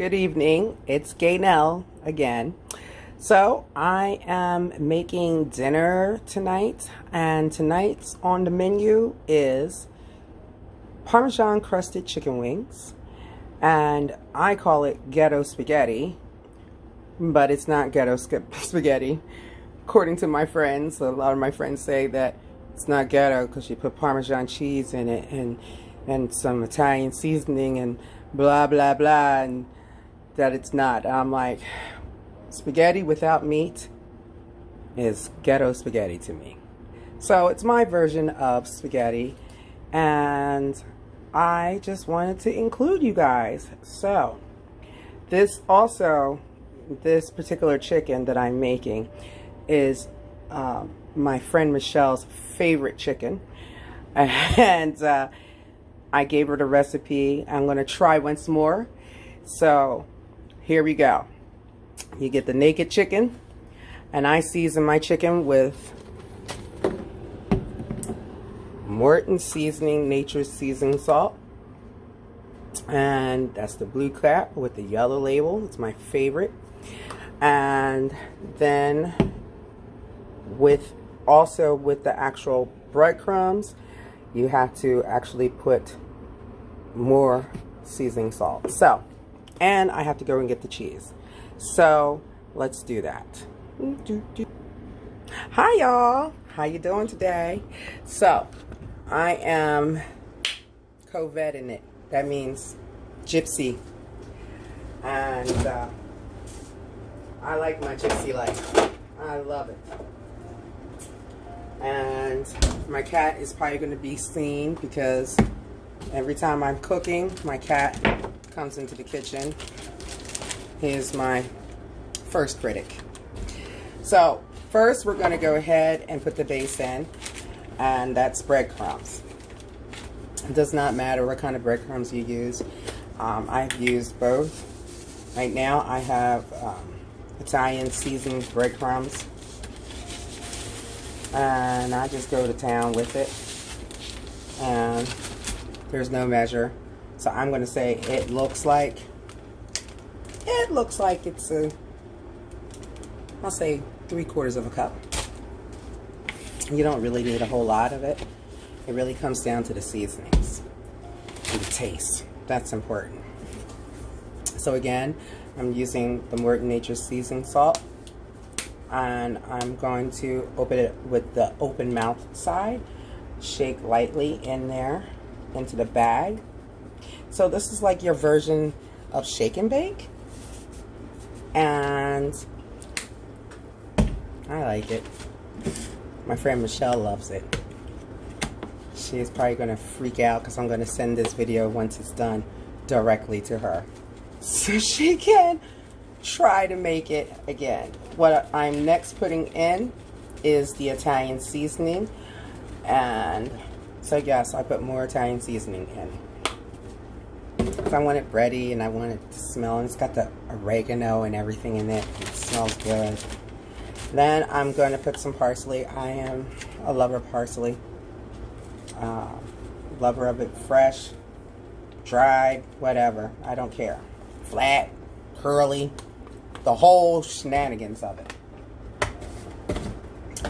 Good evening. It's Gaynell again. So I am making dinner tonight, and tonight's on the menu is Parmesan crusted chicken wings, and I call it ghetto spaghetti, but it's not ghetto spaghetti. According to my friends, a lot of my friends say that it's not ghetto because you put Parmesan cheese in it and some Italian seasoning and blah blah blah, and that it's not. I'm like, spaghetti without meat is ghetto spaghetti to me. So it's my version of spaghetti, and I just wanted to include you guys. So this particular chicken that I'm making is my friend Michelle's favorite chicken, and I gave her the recipe. I'm going to try once more. So here we go. You get the naked chicken, and I season my chicken with Morton Seasoning Nature's Seasoning Salt, and that's the blue cap with the yellow label. It's my favorite. And then with the actual breadcrumbs, you have to actually put more seasoning salt. So, and I have to go and get the cheese. So let's do that. Hi y'all, how you doing today? So I am co-vetting it. That means gypsy, and I like my gypsy life. I love it. And my cat is probably going to be seen because every time I'm cooking, my cat comes into the kitchen. He is my first critic. So first we're going to go ahead and put the base in, and that's breadcrumbs. It does not matter what kind of breadcrumbs you use. I've used both. Right now I have Italian seasoned breadcrumbs, and I just go to town with it, and there's no measure. So I'm going to say it looks like it's I'll say 3/4 of a cup. You don't really need a whole lot of it. It really comes down to the seasonings and the taste. That's important. So again, I'm using the Morton Nature's Seasoning Salt, and I'm going to open it with the open mouth side. Shake lightly in there into the bag. So this is like your version of shake and bake, and I like it. My friend Michelle loves it. She's probably going to freak out because I'm going to send this video once it's done directly to her, so she can try to make it again. What I'm next putting in is the Italian seasoning, and so yes, I put more Italian seasoning in. I want it bready, and I want it to smell, and it's got the oregano and everything in it. It smells good. Then I'm going to put some parsley. I am a lover of parsley. Lover of it fresh, dried, whatever. I don't care. Flat, curly, the whole shenanigans of it.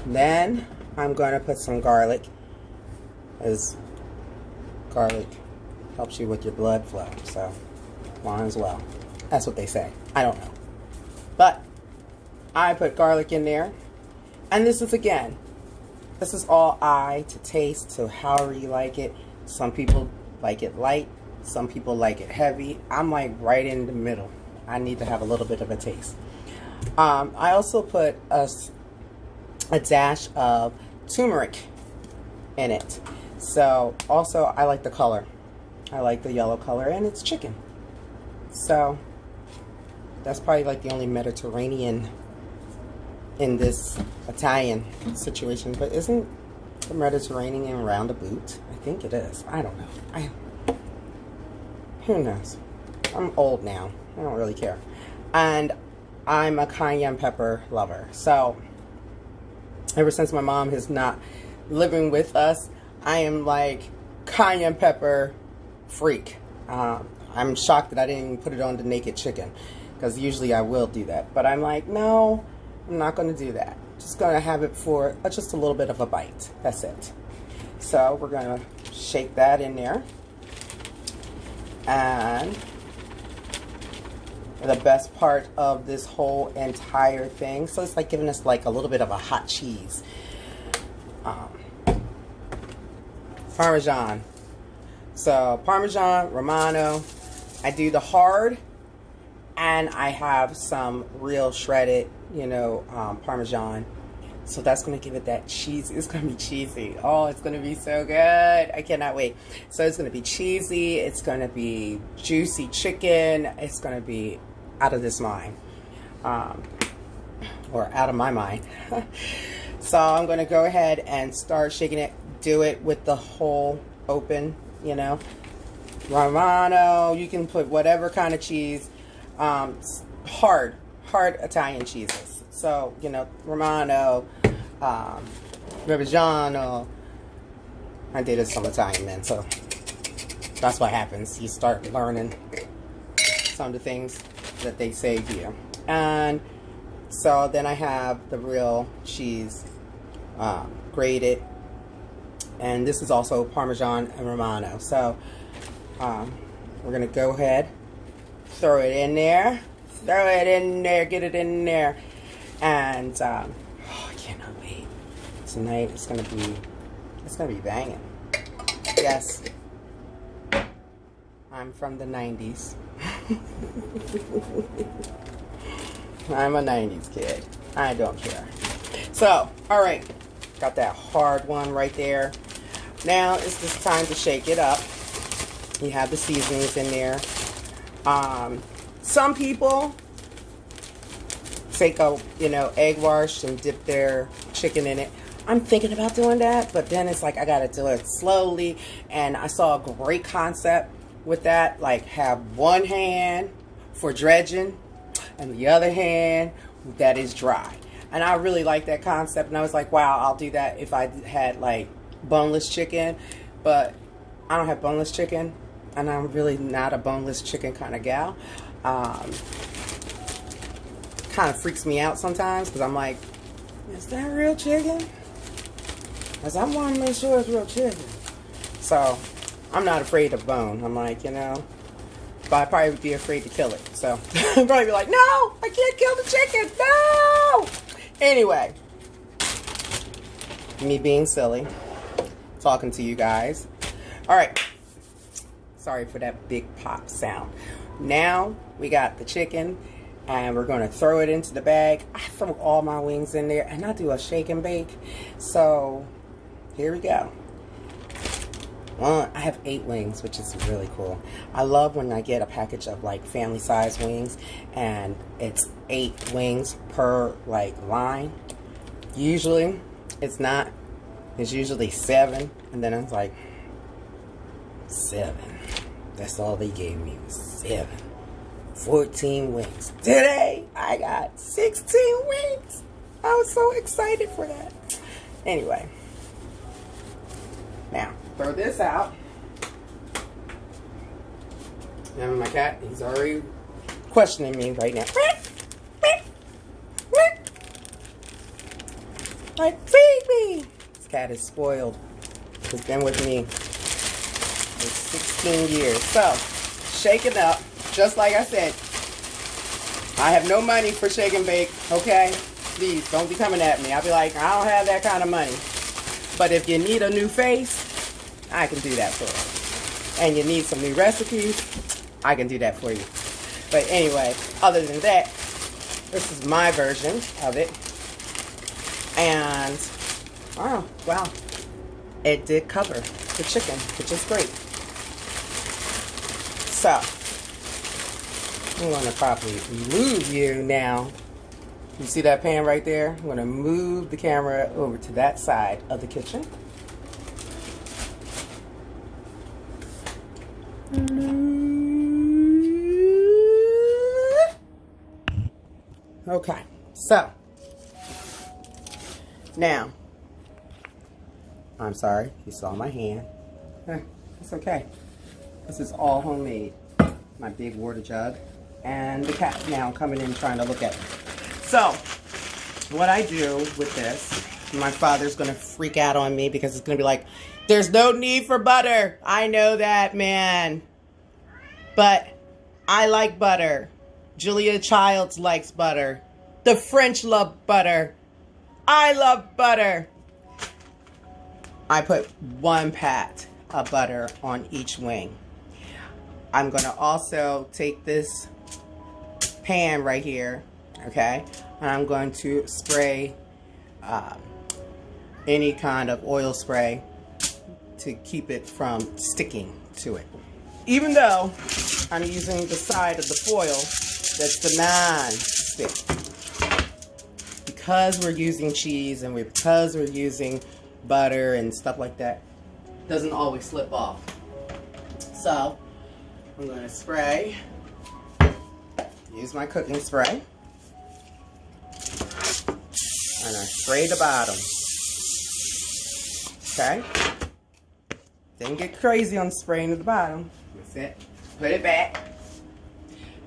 Then I'm going to put some garlic, as garlic helps you with your blood flow, so might as well. That's what they say. I don't know. But I put garlic in there. And this is, again, this is all eye to taste, so however you like it. Some people like it light. Some people like it heavy. I'm like right in the middle. I need to have a little bit of a taste. I also put a dash of turmeric in it. So also I like the color. I like the yellow color, and it's chicken. So that's probably like the only Mediterranean in this Italian situation. But isn't the Mediterranean round a boot? I think it is. I don't know. Who knows? I'm old now. I don't really care. And I'm a cayenne pepper lover. So ever since my mom is not living with us, I am like cayenne pepper freak. I'm shocked that I didn't put it on the naked chicken, because usually I will do that. But I'm like, no, I'm not going to do that. Just going to have it for just a little bit of a bite. That's it. So we're going to shake that in there. And the best part of this whole entire thing, so it's like giving us like a little bit of a hot cheese. Parmesan. So Parmesan, Romano. I do the hard, and I have some real shredded, you know, Parmesan. So that's going to give it that cheese. It's going to be cheesy. Oh, it's going to be so good. I cannot wait. So it's going to be cheesy. It's going to be juicy chicken. It's going to be out of this mind. Or out of my mind. So I'm going to go ahead and start shaking it. Do it with the whole open, you know. Romano. You can put whatever kind of cheese. Hard Italian cheeses. So, you know, Romano, Reggiano. I dated some Italian men, so that's what happens. You start learning some of the things that they say to you. And so then I have the real cheese, grated. And this is also Parmesan and Romano. So we're going to go ahead, throw it in there. Throw it in there. Get it in there. And oh, I cannot wait. Tonight it's gonna be banging. Yes, I'm from the 90s. I'm a 90s kid. I don't care. So, all right, got that hard one right there. Now it's just time to shake it up. You have the seasonings in there. Some people take a, you know, egg wash and dip their chicken in it. I'm thinking about doing that, but then it's like I gotta do it slowly. And I saw a great concept with that, like have one hand for dredging and the other hand that is dry. And I really like that concept, and I was like, wow, I'll do that if I had like boneless chicken. But I don't have boneless chicken, and I'm really not a boneless chicken kind of gal. Kind of freaks me out sometimes, because I'm like, is that real chicken? Because I want to make sure it's real chicken. So I'm not afraid of bone. I'm like, you know, but I probably would be afraid to kill it. So I'd probably be like, no, I can't kill the chicken. No. Anyway, me being silly, talking to you guys. All right. Sorry for that big pop sound. Now we got the chicken. And we're going to throw it into the bag. I throw all my wings in there, and I do a shake and bake. So here we go. I have 8 wings, which is really cool. I love when I get a package of like family size wings, and it's 8 wings per like line. Usually it's not. It's usually 7, and then it's like 7. That's all they gave me was 7. 14 wings. Today, I got 16 wings. I was so excited for that. Anyway. Now, throw this out. And my cat, he's already questioning me right now. Like, feed me. This cat is spoiled. He's been with me for 16 years. So, shake it up. Just like I said, I have no money for shake and bake, okay? Please, don't be coming at me. I'll be like, I don't have that kind of money. But if you need a new face, I can do that for you. And you need some new recipes, I can do that for you. But anyway, other than that, this is my version of it. And, oh, wow. It did cover the chicken, which is great. So, I'm going to probably move you now. You see that pan right there? I'm going to move the camera over to that side of the kitchen. Okay, so now, I'm sorry, you saw my hand. It's okay. This is all homemade. my big water jug, and the cat now coming in trying to look at me. So, what I do with this, my father's going to freak out on me because it's going to be like, there's no need for butter. I know that, man. But I like butter. Julia Childs likes butter. The French love butter. I love butter. I put 1 pat of butter on each wing. I'm going to also take this pan right here, okay, and I'm going to spray any kind of oil spray to keep it from sticking to it. Even though I'm using the side of the foil that's the non-stick. Because we're using cheese and because we're using butter and stuff like that, it doesn't always slip off. So I'm going to spray, use my cooking spray, and I spray the bottom. Okay? Didn't get crazy on spraying at the bottom. That's it. Put it back.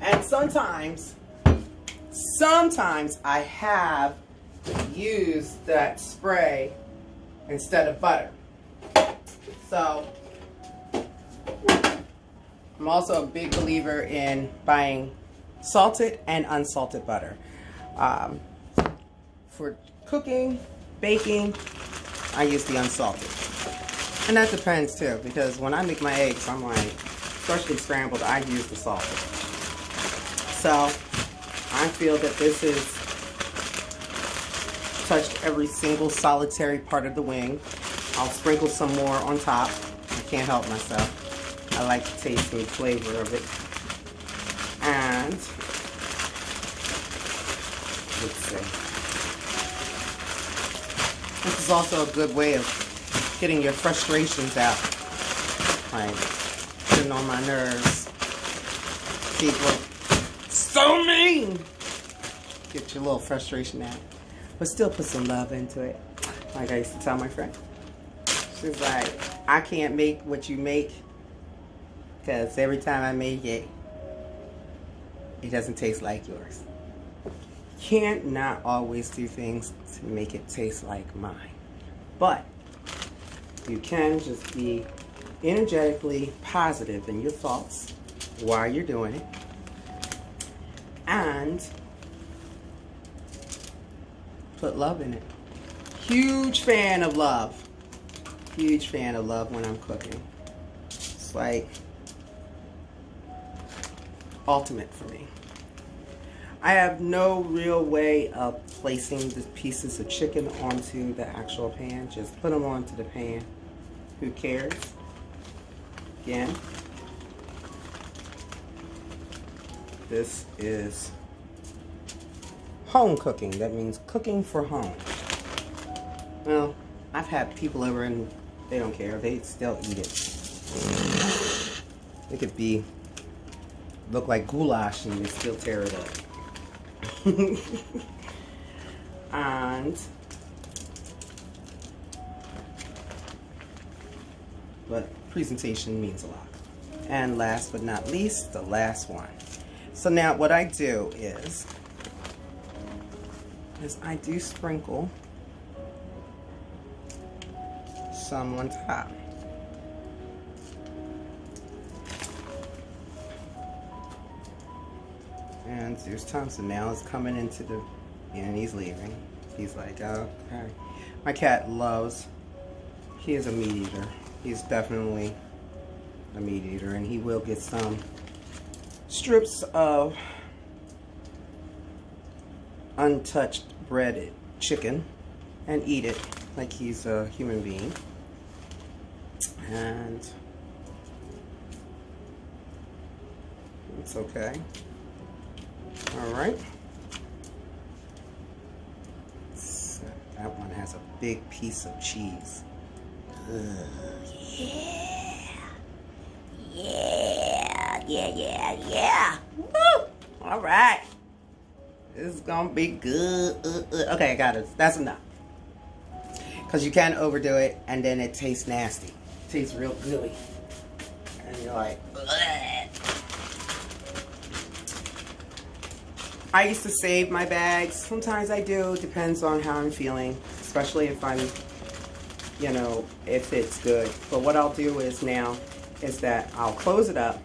And sometimes I have used that spray instead of butter. So, I'm also a big believer in buying salted and unsalted butter. For cooking, baking, I use the unsalted. And that depends too, because when I make my eggs, I'm like, especially scrambled, I use the salted. So, I feel that this has touched every single solitary part of the wing. I'll sprinkle some more on top. I can't help myself. I like the taste and the flavor of it. And, let's see. This is also a good way of getting your frustrations out. Like, getting on my nerves. People so mean! Get your little frustration out. But still put some love into it. Like I used to tell my friend. She's like, I can't make what you make because every time I make it, it doesn't taste like yours. You can't not always do things to make it taste like mine. But you can just be energetically positive in your thoughts while you're doing it. And put love in it. Huge fan of love. Huge fan of love when I'm cooking. It's like ultimate for me. I have no real way of placing the pieces of chicken onto the actual pan. Just put them onto the pan. Who cares? Again, this is home cooking. That means cooking for home. Well, I've had people over and they don't care. They still eat it. It could be, look like goulash and they still tear it up. And, but presentation means a lot. And last but not least, the last one. So now what I do is I do sprinkle some on top. And Zeus Thompson now is coming into the, and he's leaving. He's like, oh, okay. My cat loves, he is a meat eater. He's definitely a meat eater, and he will get some strips of untouched breaded chicken and eat it like he's a human being. And it's okay. Alright. So that one has a big piece of cheese. Yeah. Woo! Alright. This is gonna be good. Okay, I got it. That's enough. Because you can overdo it and then it tastes nasty. It tastes real gooey. And you're like, bleh. I used to save my bags. Sometimes I do. Depends on how I'm feeling. Especially if I'm, you know, if it's good. But what I'll do is now is that I'll close it up.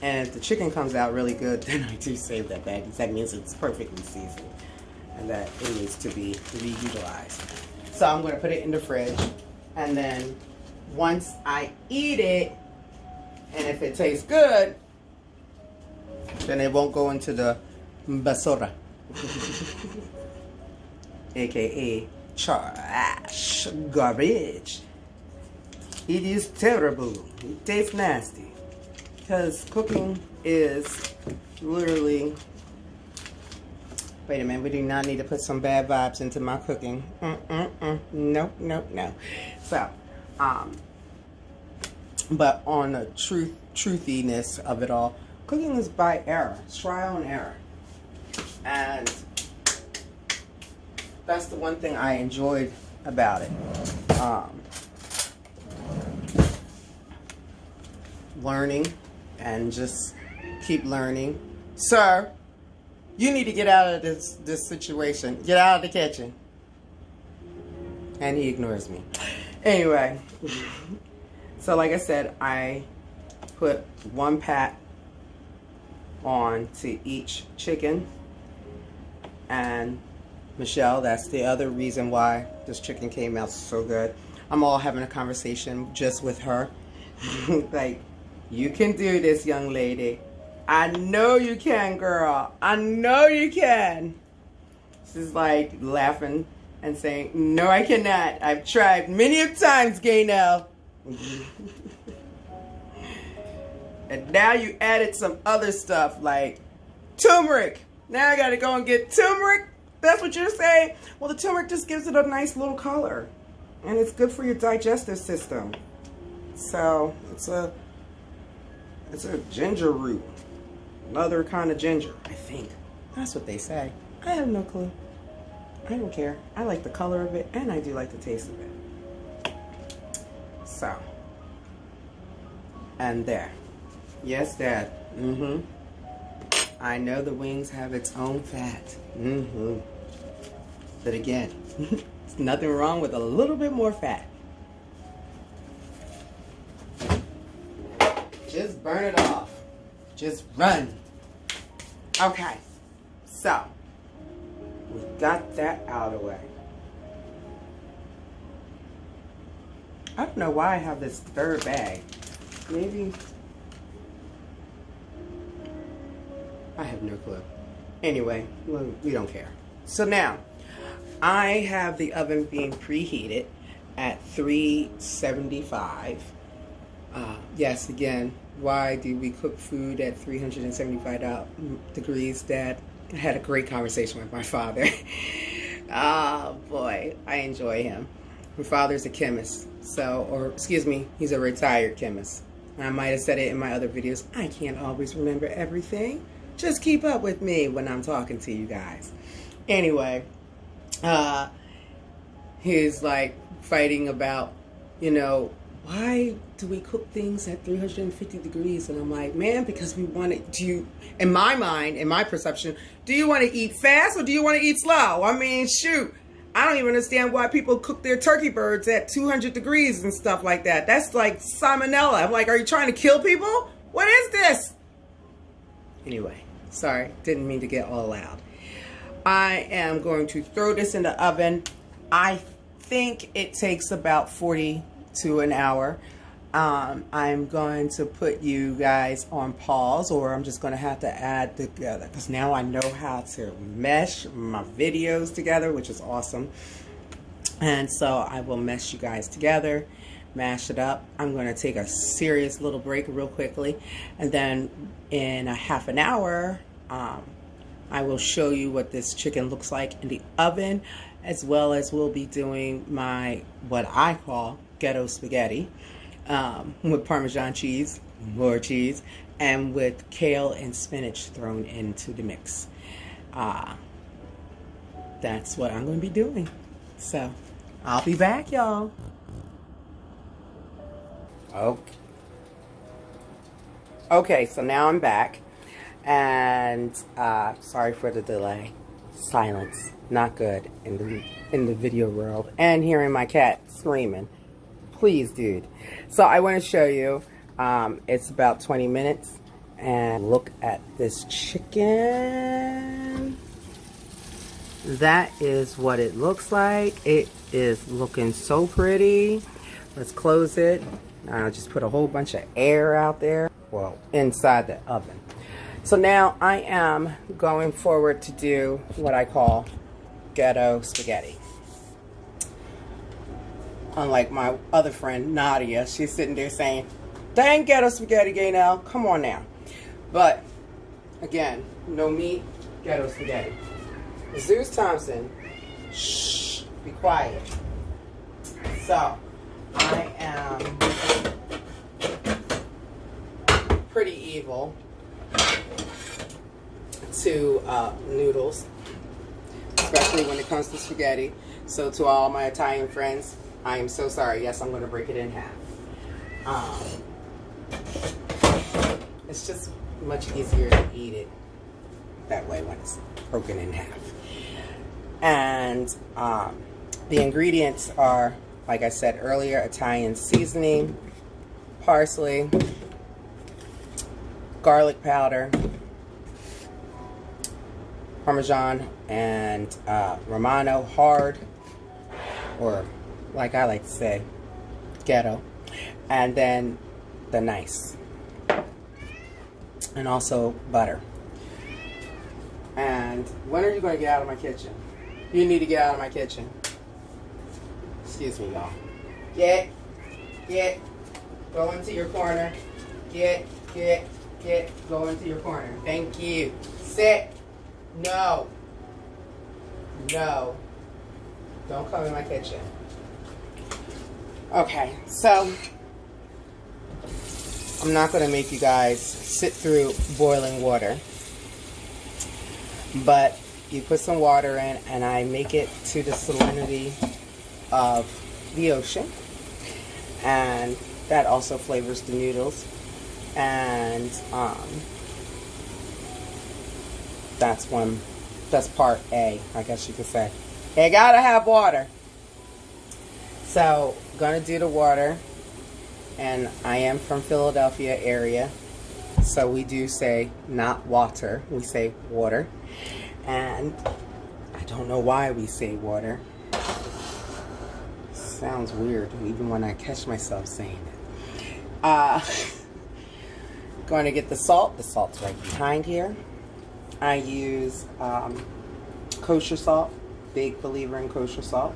And if the chicken comes out really good, then I do save that bag. Because that means it's perfectly seasoned. And that it needs to be reutilized. So I'm going to put it in the fridge. And then once I eat it, and if it tastes good, then it won't go into the basura. AKA trash, garbage. It is terrible. It tastes nasty. Because cooking is literally... Wait a minute, we do not need to put some bad vibes into my cooking. No, no, no. So, but on the truthiness of it all, cooking is by error. It's trial and error. And that's the one thing I enjoyed about it. Learning and just keep learning. Sir, you need to get out of this situation. Get out of the kitchen. And he ignores me. Anyway, so like I said, I put 1 pat on to each chicken. And Michelle, that's the other reason why this chicken came out so good. I'm all having a conversation just with her. Like, you can do this, young lady. I know you can, girl. I know you can. She's like laughing and saying, no, I cannot. I've tried many times, Gaynell. And now you added some other stuff like turmeric. Now I gotta go and get turmeric. That's what you're saying? Well, the turmeric just gives it a nice little color. And it's good for your digestive system. So, it's a ginger root. Another kind of ginger, I think. That's what they say. I have no clue. I don't care. I like the color of it, and I do like the taste of it. So. And there. Yes, Dad. I know the wings have its own fat. But again, there's nothing wrong with a little bit more fat. Just burn it off. Just run. Okay. So, we got that out of the way. I don't know why I have this third bag. Maybe... I have no clue. Anyway, we don't care. So now, I have the oven being preheated at 375. Yes, again, why do we cook food at 375 degrees, Dad? I had a great conversation with my father. Oh, boy, I enjoy him. My father's a chemist, excuse me, he's a retired chemist. I might have said it in my other videos. I can't always remember everything. Just keep up with me when I'm talking to you guys. Anyway, he's like fighting about, you know, why do we cook things at 350 degrees? And I'm like, man, because we want it to, in my mind, in my perception, do you want to eat fast or do you want to eat slow? I mean, shoot, I don't even understand why people cook their turkey birds at 200 degrees and stuff like that. That's like salmonella. I'm like, are you trying to kill people? What is this? Anyway, sorry, didn't mean to get all loud. I am going to throw this in the oven. I think it takes about 40 to an hour. I'm going to put you guys on pause, or I'm just going to have to add together because now I know how to mesh my videos together, which is awesome. And so I will mesh you guys together, mash it up. I'm going to take a serious little break real quickly, and then in a half an hour I will show you what this chicken looks like in the oven, as well as we'll be doing my what I call ghetto spaghetti with Parmesan cheese, more cheese, and with kale and spinach thrown into the mix. That's what I'm going to be doing. So I'll be back, y'all. Okay, so now I'm back. And sorry for the delay. Silence, not good in the video world. And hearing my cat screaming. Please, dude. So I want to show you. It's about 20 minutes. And look at this chicken. That is what it looks like. It is looking so pretty. Let's close it. I'll just put a whole bunch of air out there. Well, inside the oven. So now I am going forward to do what I call ghetto spaghetti. Unlike my other friend, Nadia, she's sitting there saying, dang ghetto spaghetti, Gaynell, come on now. But, again, no meat, ghetto spaghetti. Zeus Thompson, shh, be quiet. So, I am pretty evil to noodles, especially when it comes to spaghetti. So to all my Italian friends, I am so sorry. Yes, I'm going to break it in half. It's just much easier to eat it that way when it's broken in half. And the ingredients are, like I said earlier, Italian seasoning, parsley, garlic powder, Parmesan, and Romano hard, or like I like to say, ghetto, and then the nice, and also butter. And when are you going to get out of my kitchen? You need to get out of my kitchen. Excuse me, y'all. Get, go into your corner. Get, go into your corner. Thank you. Sit. No. No. Don't come in my kitchen. Okay, so I'm not going to make you guys sit through boiling water. But you put some water in, and I make it to the salinity of the ocean. And that also flavors the noodles. And that's part A, I guess you could say. You gotta have water. So, gonna do the water. And I am from Philadelphia area. So we do say not water, we say water. And I don't know why we say water. Sounds weird, even when I catch myself saying it. Going to get the salt. The salt's right behind here. I use kosher salt. Big believer in kosher salt.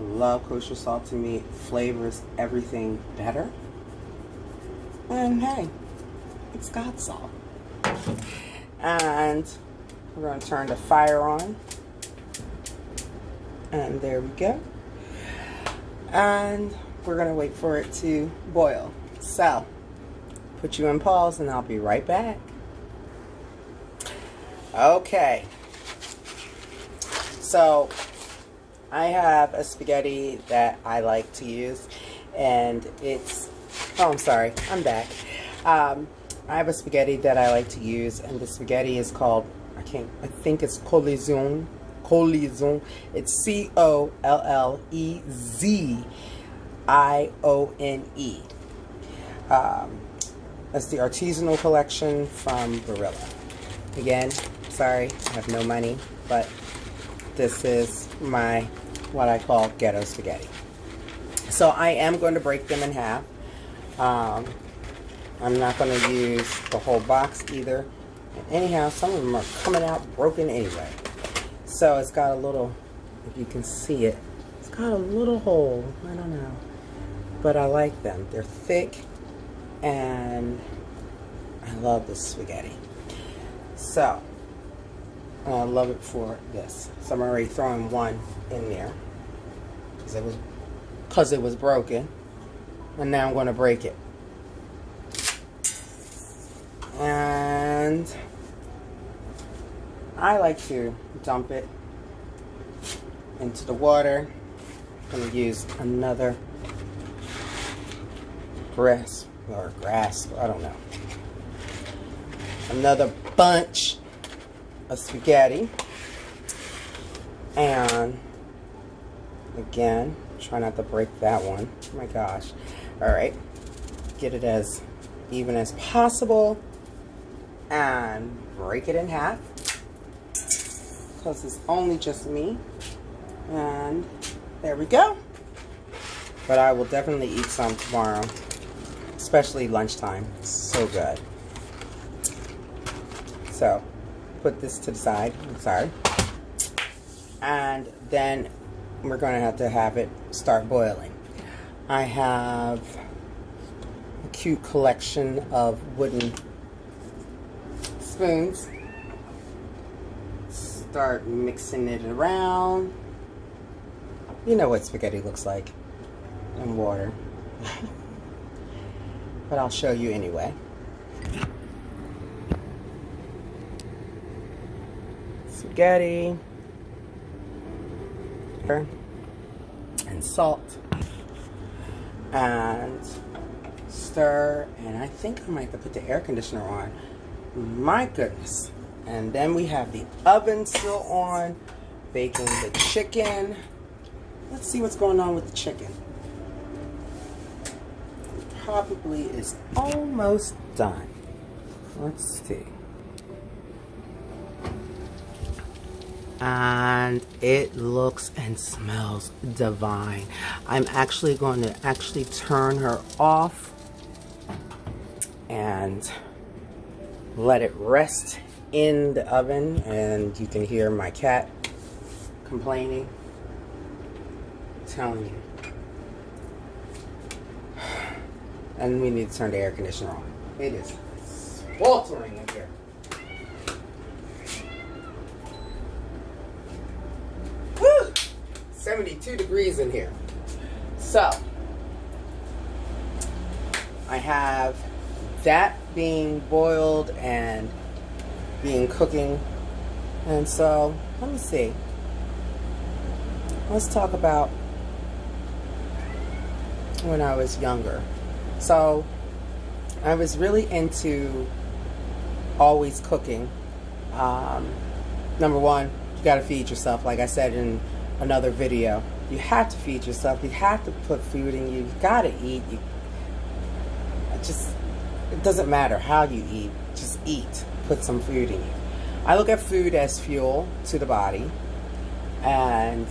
Love kosher salt. To me, it flavors everything better. And hey, it's God's salt. And we're going to turn the fire on. And there we go. And we're going to wait for it to boil. So, put you in pause and I'll be right back. Okay. So, I have a spaghetti that I like to use. And it's... Oh, I'm sorry. I'm back. I have a spaghetti that I like to use. And the spaghetti is called... I think it's Collezone. Collezone. It's Collezone. That's the artisanal collection from Barilla. Again, sorry, I have no money, but this is my, what I call ghetto spaghetti. So I am going to break them in half. I'm not going to use the whole box either. And anyhow, some of them are coming out broken anyway. So it's got a little, if you can see it, it's got a little hole. I don't know. But I like them. They're thick. And I love this spaghetti. So, I love it for this. So I'm already throwing one in there. Because it was broken. And now I'm going to break it. And I like to dump it into the water. I'm going to use another grasp, I don't know. another bunch of spaghetti. And again, try not to break that one. Oh my gosh. Alright. Get it as even as possible. And break it in half. Because it's only just me. And there we go. But I will definitely eat some tomorrow. Especially lunchtime. It's so good. So, put this to the side. I'm sorry. And then we're going to have it start boiling. I have a cute collection of wooden spoons. Start mixing it around. You know what spaghetti looks like in water. But I'll show you anyway. Spaghetti and salt and stir, and I think I might have to put the air conditioner on. My goodness. And then we have the oven still on, baking the chicken. Let's see what's going on with the chicken. It probably is almost done. Let's see. And it looks and smells divine. I'm actually going to turn her off and let it rest in the oven. And you can hear my cat complaining. I'm telling you. And we need to turn the air conditioner on. It is sweltering in here. 72 degrees in here. So, I have that being boiled and being cooking. And so, let me see. Let's talk about when I was younger. So, I was really into always cooking. Number one, you gotta feed yourself, like I said in another video. You have to feed yourself. You have to put food in you. You've got to eat. It doesn't matter how you eat. Just eat. Put some food in you. I look at food as fuel to the body. And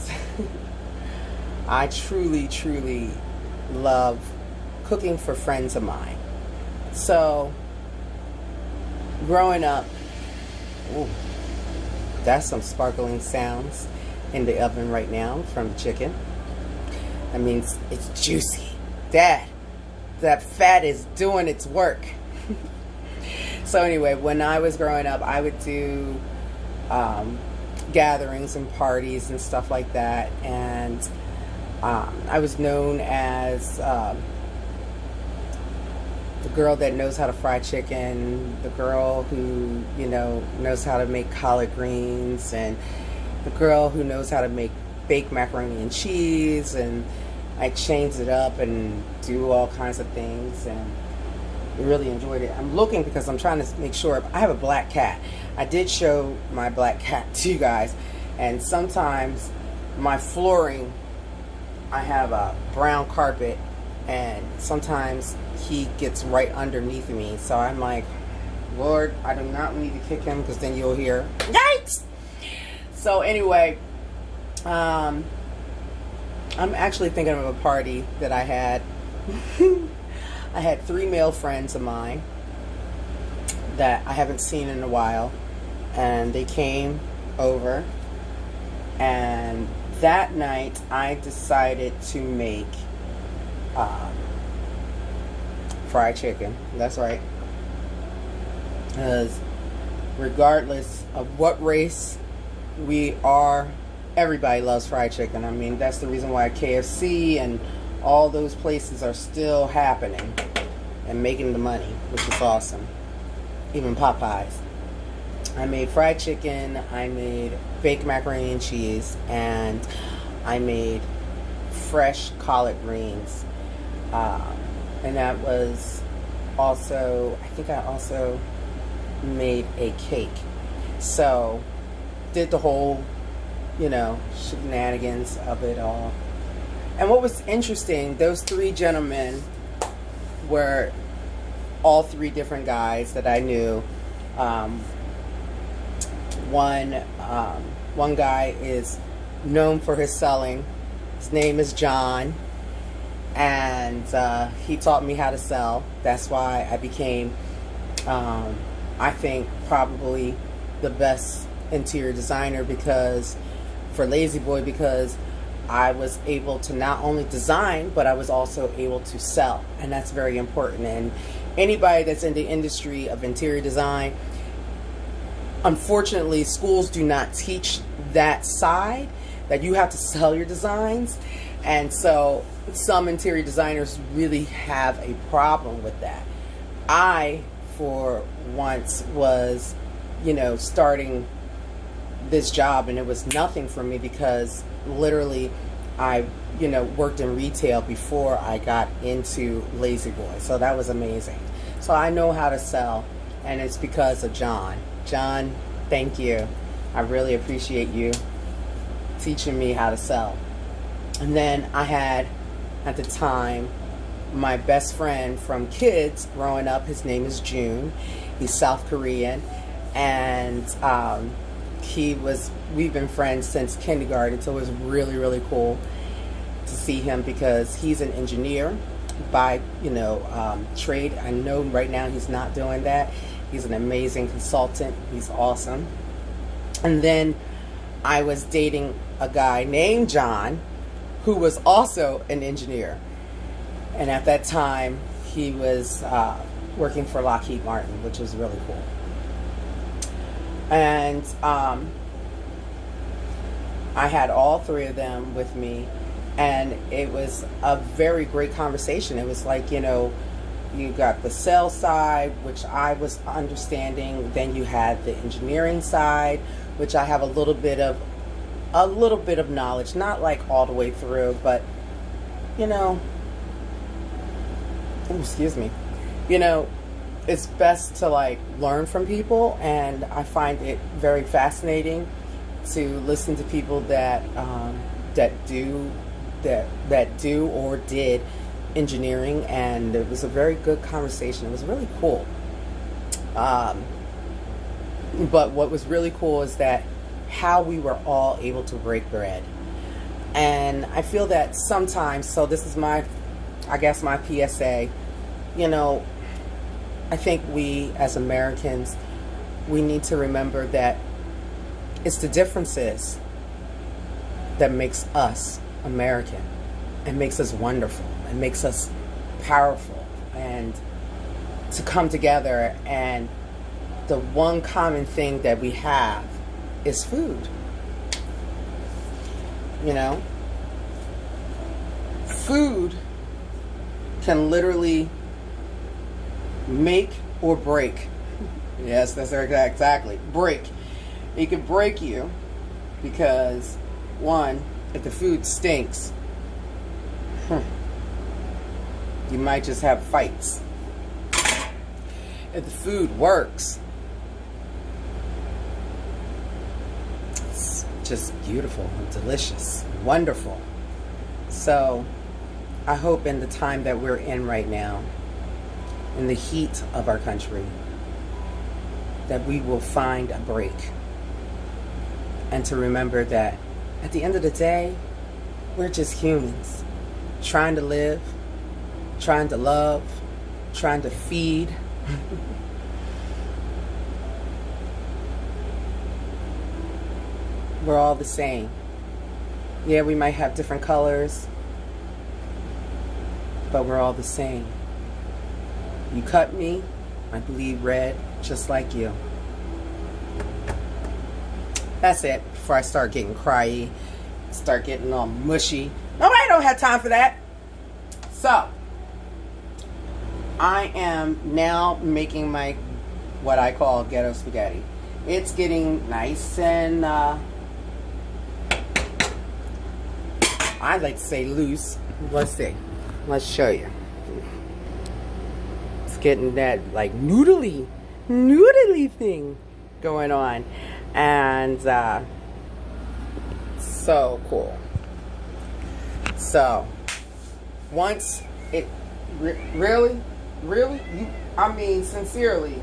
I truly, truly love cooking for friends of mine. So, growing up, ooh, that's some sparkling sounds in the oven right now from the chicken. That means it's juicy. That fat is doing its work. So anyway, when I was growing up, I would do gatherings and parties and stuff like that, and I was known as the girl that knows how to fry chicken, the girl who, you know, knows how to make collard greens, and the girl who knows how to make baked macaroni and cheese. And I changed it up and do all kinds of things, and really enjoyed it. I'm looking because I'm trying to make sure. I have a black cat. I did show my black cat to you guys, and sometimes my flooring, I have a brown carpet, and sometimes he gets right underneath me. So I'm like, Lord, I do not need to kick him, because then you'll hear yikes. So anyway, I'm actually thinking of a party that I had. I had 3 male friends of mine that I haven't seen in a while, and they came over, and that night I decided to make fried chicken. That's right. Because regardless of what race we are, everybody loves fried chicken. I mean, that's the reason why KFC and all those places are still happening and making the money, which is awesome. Even Popeyes. I made fried chicken, I made baked macaroni and cheese, and I made fresh collard greens. And that was also, I think I also made a cake. So did the whole, shenanigans of it all. And what was interesting, those three gentlemen were all three different guys that I knew. One guy is known for his selling. His name is John, and he taught me how to sell. That's why I became, I think, probably the best interior designer for Lazy Boy, because I was able to not only design, but I was also able to sell, and that's very important. And anybody that's in the industry of interior design, unfortunately, schools do not teach that side, that you have to sell your designs. And so some interior designers really have a problem with that. I, for once, was, starting this job, and it was nothing for me, because literally I, worked in retail before I got into Lazy Boy. So that was amazing. So I know how to sell, and it's because of John. John, thank you. I really appreciate you teaching me how to sell. And then I had, at the time, my best friend from kids growing up. His name is June. He's South Korean, and we've been friends since kindergarten. So it was really, really cool to see him, because he's an engineer by trade. I know right now he's not doing that. He's an amazing consultant. He's awesome. And then I was dating a guy named John, who was also an engineer. And at that time, he was working for Lockheed Martin, which was really cool. And I had all three of them with me, and it was a very great conversation. It was like, you got the sales side, which I was understanding. Then you had the engineering side, which I have a little bit of knowledge, not like all the way through, but excuse me, it's best to like learn from people, and I find it very fascinating to listen to people that do or did engineering. And it was a very good conversation. It was really cool. But what was really cool is that how we were all able to break bread. And I feel that sometimes, so this is my PSA, I think we as Americans, we need to remember that it's the differences that makes us American, and makes us wonderful, and makes us powerful, and to come together. And the one common thing that we have is food. Food can literally make or break. Yes, that's exactly. Break. It could break you because, one, if the food stinks, you might just have fights. If the food works, it's just beautiful and delicious, and wonderful. So I hope in the time that we're in right now, in the heat of our country, that we will find a break. And to remember that at the end of the day, we're just humans trying to live, trying to love, trying to feed. We're all the same. Yeah, we might have different colors, but we're all the same. You cut me, I bleed red, just like you. That's it. Before I start getting cryy, start getting all mushy. Nobody don't have time for that. So, I am now making my, what I call ghetto spaghetti. It's getting nice and, I'd like to say loose. Let's see. Let's show you. It's getting that like noodly noodly thing going on. And so cool. So once it really, I mean sincerely,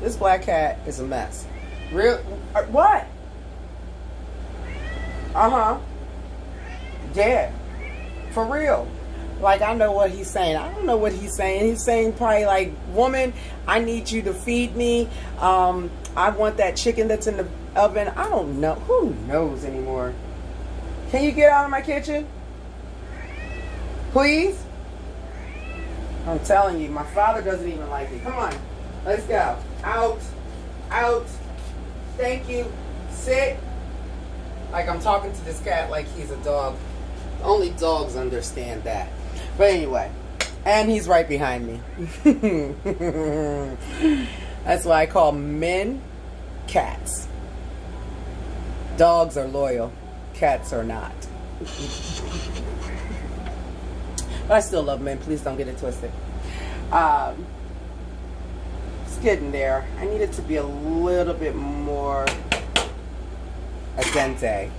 this black cat is a mess. Real what? Yeah, for real. Like, I know what he's saying. I don't know what he's saying. He's saying probably like, woman, I need you to feed me. I want that chicken that's in the oven. I don't know. Who knows anymore? Can you get out of my kitchen? Please? I'm telling you, my father doesn't even like it. Come on. Let's go. Out. Out. Thank you. Sit. Like I'm talking to this cat like he's a dog. Only dogs understand that. But anyway, and he's right behind me. That's why I call men cats. Dogs are loyal. Cats are not. But I still love men. Please don't get it twisted. It's getting there. I need it to be a little bit more al dente.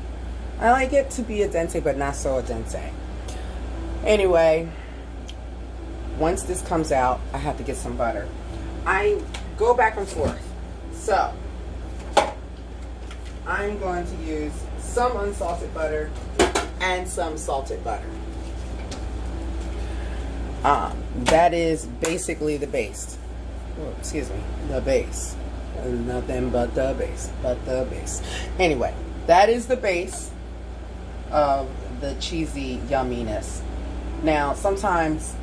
I like it to be al dente, but not so al dente. Anyway, once this comes out, I have to get some butter. I go back and forth. So, I'm going to use some unsalted butter and some salted butter. That is basically the base. Oh, excuse me, the base. Nothing but the base. Anyway, that is the base of the cheesy yumminess. Now, sometimes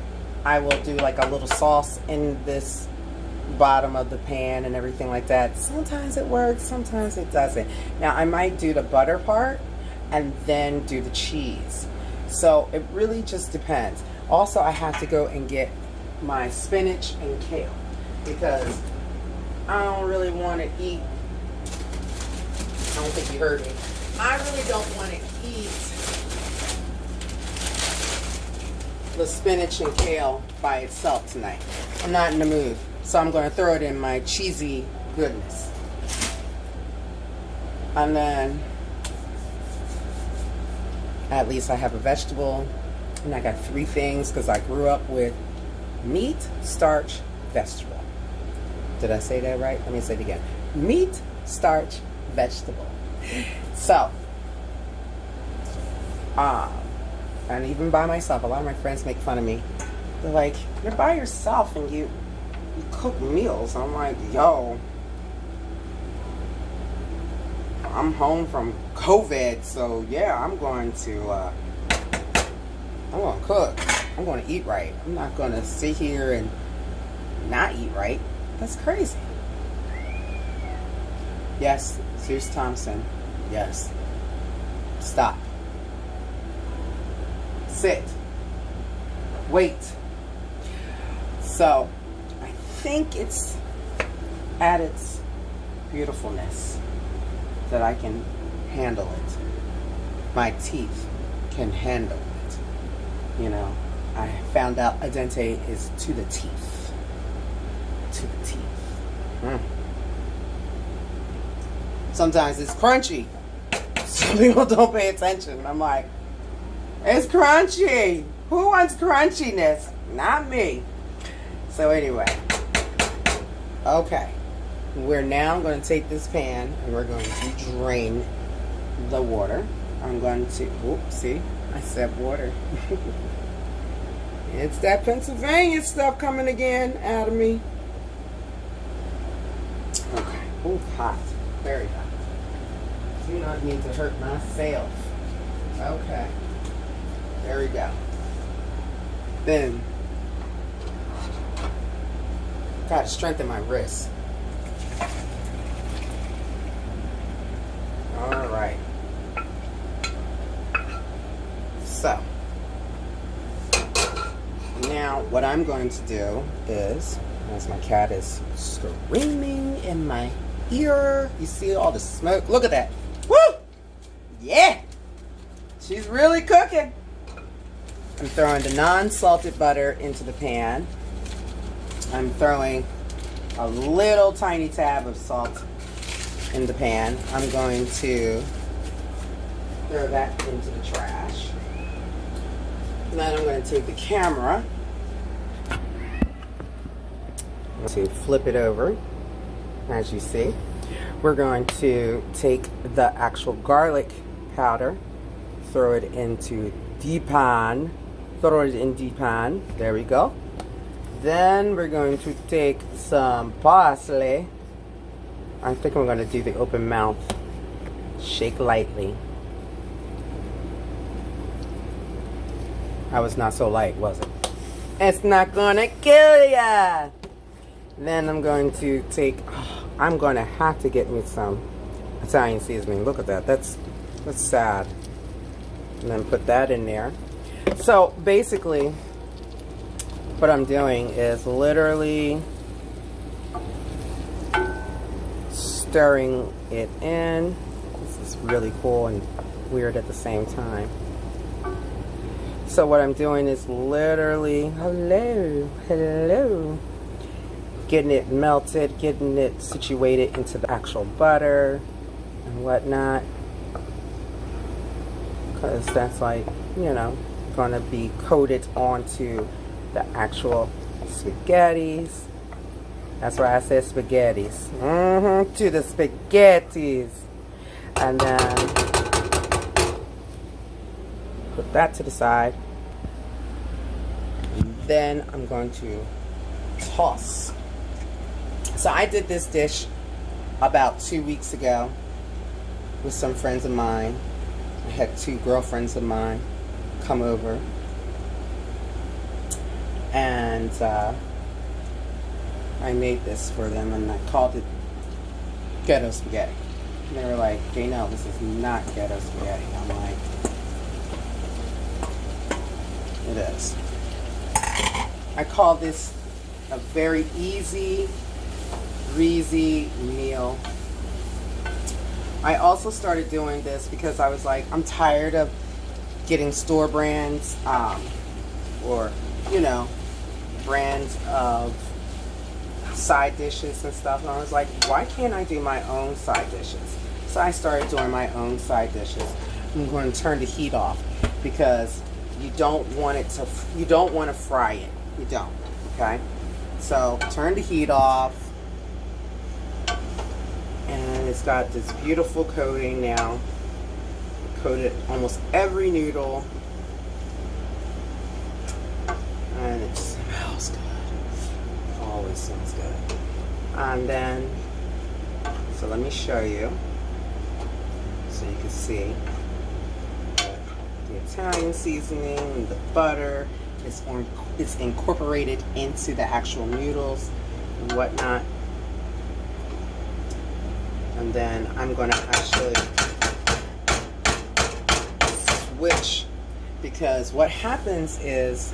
I will do like a little sauce in this bottom of the pan and everything like that. Sometimes it works, sometimes it doesn't. Now, I might do the butter part and then do the cheese. So it really just depends. Also, I have to go and get my spinach and kale because I don't really want to eat. I don't think you heard me. I really don't want to eat the spinach and kale by itself tonight. I'm not in the mood. So I'm going to throw it in my cheesy goodness. And then at least I have a vegetable. And I got 3 things because I grew up with meat, starch, vegetable. Did I say that right? Let me say it again. Meat, starch, vegetable. So, and even by myself, a lot of my friends make fun of me. They're like, you're by yourself and you cook meals. I'm like, yo, I'm home from COVID, so yeah, I'm going to cook. I'm going to eat right. I'm not going to sit here and not eat right. That's crazy. Yes, here's Thompson. Yes. Stop. Sit. Wait. So, I think it's at its beautifulness that I can handle it. My teeth can handle it. You know, I found out al dente is to the teeth. To the teeth. Sometimes it's crunchy. Some people don't pay attention. I'm like, it's crunchy. Who wants crunchiness? Not me. So anyway, okay. We're now going to take this pan and we're going to drain the water. I'm going to, oops, see, I said water. It's that Pennsylvania stuff coming again out of me. Okay. Ooh, hot. Very hot. Do not need to hurt myself. Okay. There we go. Then, gotta strengthen my wrists. Alright. So, now what I'm going to do is, as my cat is screaming in my ear, you see all the smoke? Look at that. Woo! Yeah! She's really cooking. I'm throwing the non-salted butter into the pan. I'm throwing a little tiny tab of salt in the pan. I'm going to throw that into the trash. Then I'm going to take the camera to flip it over. As you see, we're going to take the actual garlic powder, throw it into the pan, throw it in the pan. There we go. Then we're going to take some parsley. I think I'm going to do the open mouth. Shake lightly. That was not so light, was it? It's not gonna kill ya! Then I'm going to take, I'm gonna have to get me some Italian seasoning. Look at that, that's sad. And then put that in there. So basically, what I'm doing is literally stirring it in. This is really cool and weird at the same time. So what I'm doing is literally, hello, getting it melted, getting it situated into the actual butter and whatnot. Because that's like, you know, gonna be coated onto the actual spaghettis. That's why I said spaghettis. To the spaghettis. And then put that to the side. And then I'm going to toss. So I did this dish about 2 weeks ago with some friends of mine. I had 2 girlfriends of mine come over. And I made this for them and I called it Ghetto Spaghetti. And they were like, no, this is not Ghetto Spaghetti. I'm like, it is. I call this a very easy, breezy meal. I also started doing this because I was like, I'm tired of getting store brands or, you know, brands of side dishes and stuff. And I was like, why can't I do my own side dishes? So I started doing my own side dishes. I'm going to turn the heat off because you don't want it to, you don't want to fry it. You don't, okay? So turn the heat off. And it's got this beautiful coating now. Coated almost every noodle. And it smells good. Always smells good. And then, so let me show you. So you can see the Italian seasoning and the butter is incorporated into the actual noodles and whatnot. And then I'm going to actually switch, because what happens is,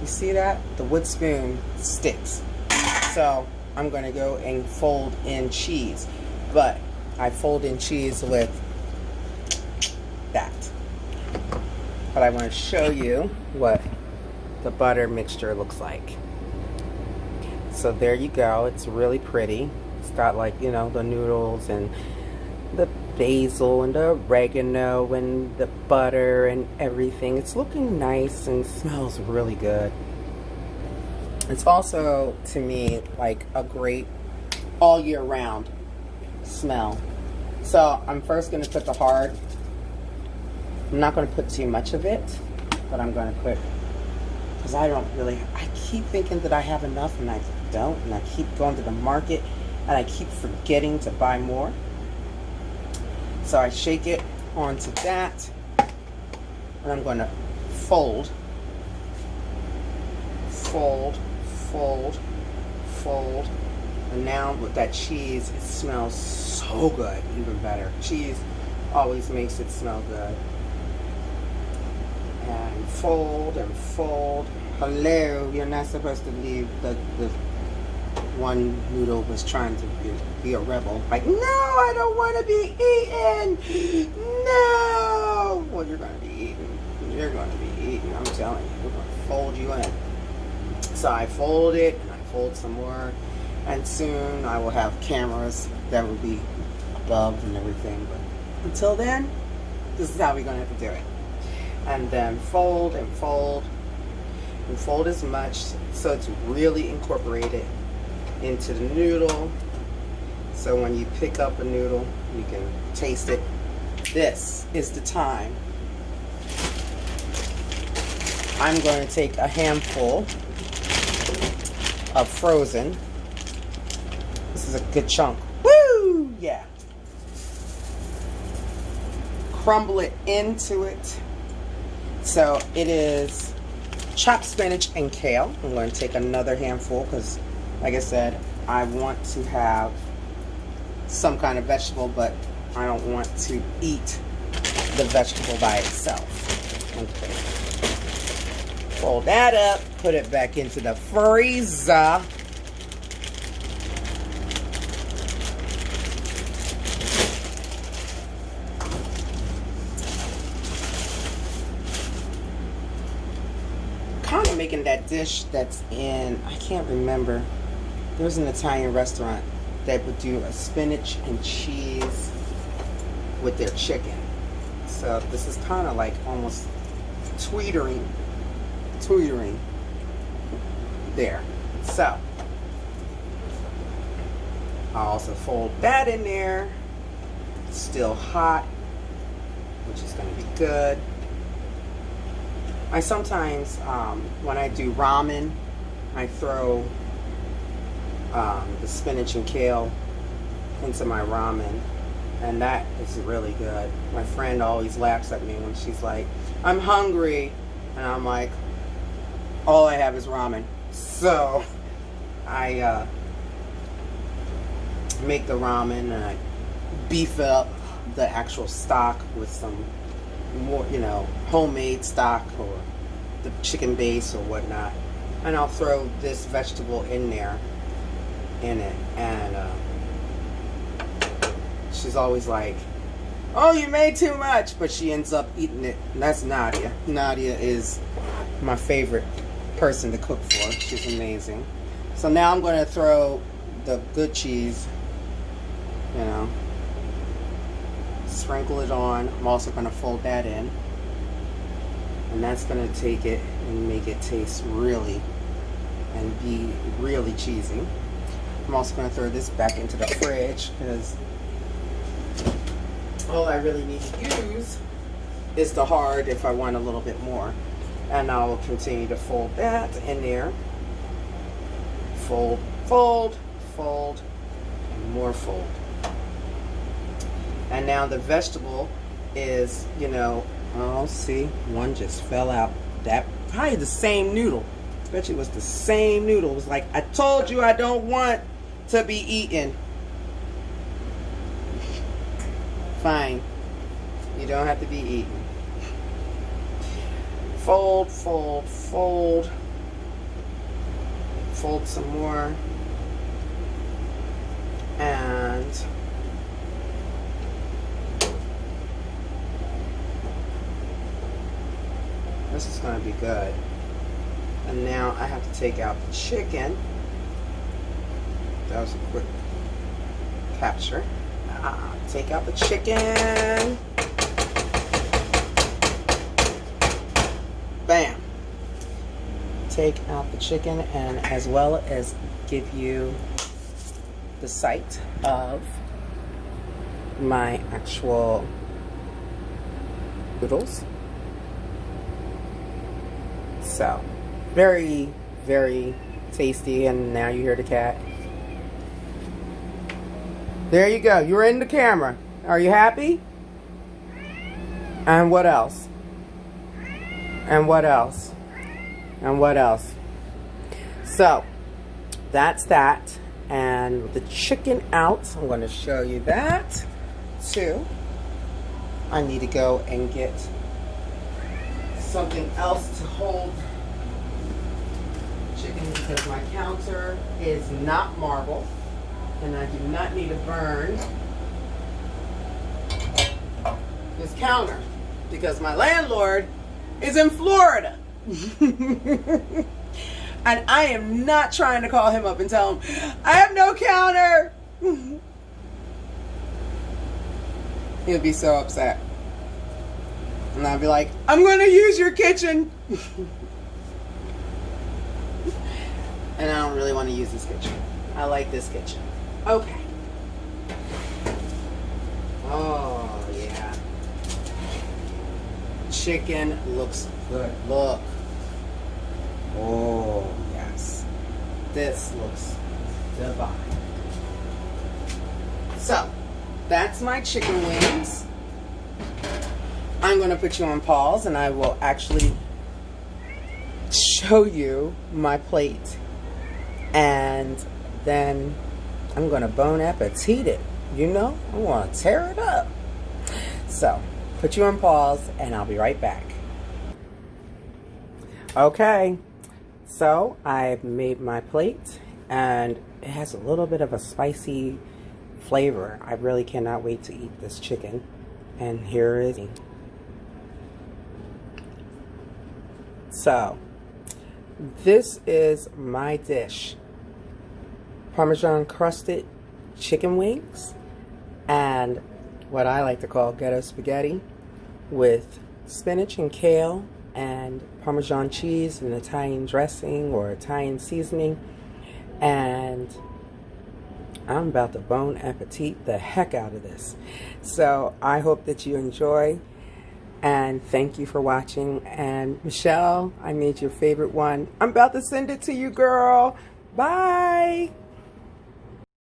you see that? The wood spoon sticks. So I'm going to go and fold in cheese. But I fold in cheese with that. But I want to show you what the butter mixture looks like. So there you go. It's really pretty. It's got, like, you know, the noodles and the basil and the oregano and the butter and everything. It's looking nice and smells really good. It's also, to me, like a great all year round smell. So I'm first going to put the hard. I'm not going to put too much of it, but I'm going to put, because I keep thinking that I have enough and I don't, and I keep going to the market and I keep forgetting to buy more. So I shake it onto that, and I'm going to fold, fold, fold, fold. And now with that cheese, it smells so good, even better. Cheese always makes it smell good. And fold and fold. Hello, you're not supposed to leave the one noodle was trying to be a rebel. Like, no, I don't want to be eaten. No. Well, you're going to be eaten. You're going to be eaten. I'm telling you. We're going to fold you in. So I fold it, and I fold some more. And soon I will have cameras that will be above and everything. But until then, this is how we're going to have to do it. And then fold and fold and fold as much so it's really incorporated into the noodle. So when you pick up a noodle, you can taste it. This is the time. I'm going to take a handful of frozen. This is a good chunk. Woo! Yeah. Crumble it into it. So it is chopped spinach and kale. I'm going to take another handful because, like I said, I want to have some kind of vegetable, but I don't want to eat the vegetable by itself. Okay. Fold that up, put it back into the freezer. Kind of making that dish that's in, I can't remember. There was an Italian restaurant that would do a spinach and cheese with their chicken. So this is kind of like almost tweetering there. So I'll also fold that in there. It's still hot, which is going to be good. I sometimes, when I do ramen, I throw the spinach and kale into my ramen, and that is really good. My friend always laughs at me when she's like, I'm hungry, and I'm like, all I have is ramen. So I make the ramen and I beef up the actual stock with some more, you know, homemade stock or the chicken base or whatnot, and I'll throw this vegetable in there in it, and she's always like, oh, you made too much, but she ends up eating it. And that's Nadia. Nadia is my favorite person to cook for. She's amazing. So now I'm going to throw the good cheese, you know, sprinkle it on. I'm also going to fold that in, and that's going to take it and make it taste really and be really cheesy. I'm also going to throw this back into the fridge because all I really need to use is the hard if I want a little bit more. And I will continue to fold that in there. Fold, fold, fold, and more fold. And now the vegetable is, you know, oh, see, one just fell out. That probably the same noodle. I bet you it was the same noodle. It was like, I told you I don't want to be eaten. Fine. You don't have to be eaten. Fold, fold, fold. Fold some more. And this is going to be good. And now I have to take out the chicken. That was a quick capture. Take out the chicken. Bam. Take out the chicken, and as well as give you the sight of my actual noodles. So, very, very tasty. And now you hear the cat. There you go. You're in the camera. Are you happy? And what else? And what else? And what else? So, that's that. And with the chicken out, I'm going to show you that too. I need to go and get something else to hold chicken because my counter is not marble. And I do not need to burn this counter because my landlord is in Florida. And I am not trying to call him up and tell him, I have no counter. He'll be so upset. And I'll be like, I'm going to use your kitchen. And I don't really want to use this kitchen. I like this kitchen. Okay. Oh, yeah. Chicken looks good. Look. Oh, yes. This looks divine. So, that's my chicken wings. I'm going to put you on pause and I will actually show you my plate. And then I'm going to bon appetit it. You know, I want to tear it up. So, put you on pause and I'll be right back. Okay, so I've made my plate and it has a little bit of a spicy flavor. I really cannot wait to eat this chicken. And here is it. So, this is my dish. Parmesan crusted chicken wings and what I like to call ghetto spaghetti with spinach and kale and Parmesan cheese and Italian dressing or Italian seasoning. And I'm about to bon appetit the heck out of this. So I hope that you enjoy and thank you for watching. And Michelle, I made your favorite one. I'm about to send it to you, girl. Bye.